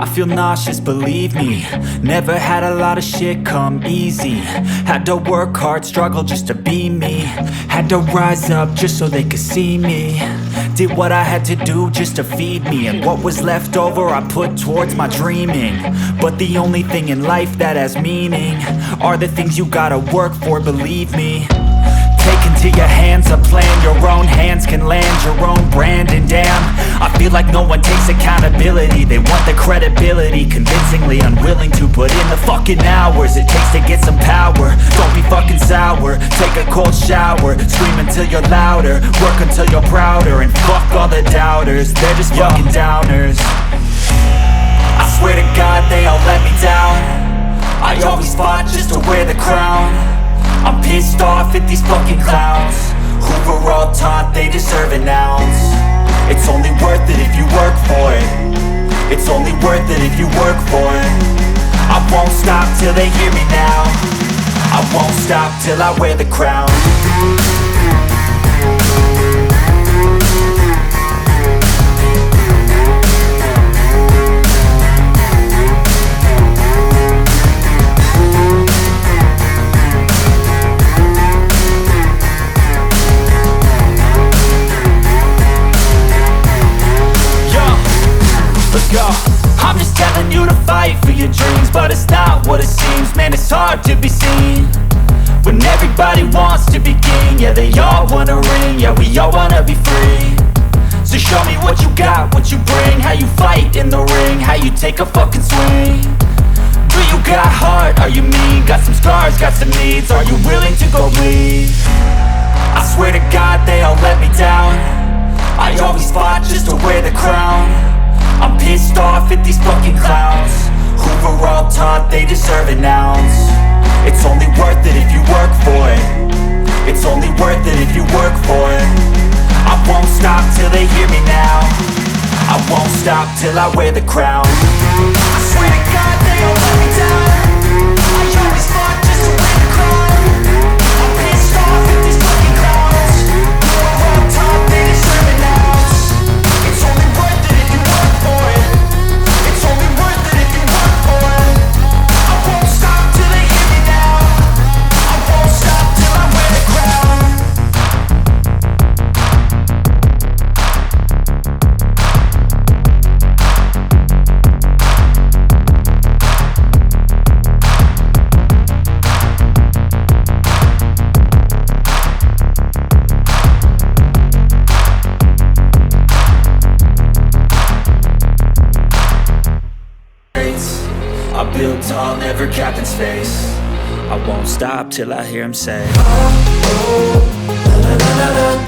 feel nauseous, believe me. Never had a lot of shit come easy. Had to work hard, struggle just to be me. Had to rise up just so they could see me. Did what I had to do just to feed me. And what was left over I put towards my dreaming. But the only thing in life that has meaning are the things you gotta work for, believe me. Take into your hands a plan. Your own hands can land your own brand. And damn, I feel like no one takes accountability. They want the credibility, convincingly unwilling to put in the fucking hours it takes to get some power. Don't be fucking sour, take a cold shower. Scream until you're louder, work until you're prouder. And fuck all the doubters, they're just fucking downers. I swear to God they all let me down. I always fought just to wear the crown. I'm pissed off at these fucking clowns who were all taught they deserve an ounce. It's only worth it if you work for it. It's only worth it if you work for it. I won't stop till they hear me now. I won't stop till I wear the crown. I'm just telling you to fight for your dreams, but it's not what it seems. Man, it's hard to be seen when everybody wants to be king. Yeah, they all wanna ring, yeah, we all wanna be free. So show me what you got, what you bring. How you fight in the ring, how you take a fucking swing. Do you got heart, are you mean? Got some scars, got some needs, are you willing to go bleed? I swear to God they all let me down. I always fought just to wear the crown. I'm pissed off at these fucking clowns who were all taught they deserve an ounce. It's only worth it if you work for it. It's only worth it if you work for it. I won't stop till they hear me now. I won't stop till I wear the crown. I swear to God they all let me down. I always fought just to wear the crown. I'm pissed off at these fucking clowns who were all taught they deserve an ounce. It's only worth it if you work for it. It's only worth it if you work for it. I won't stop till they hear me now. I won't stop till I wear the crown. I build tall, never capped in space. I won't stop till I hear him say, oh, oh, la, la, la, la, la.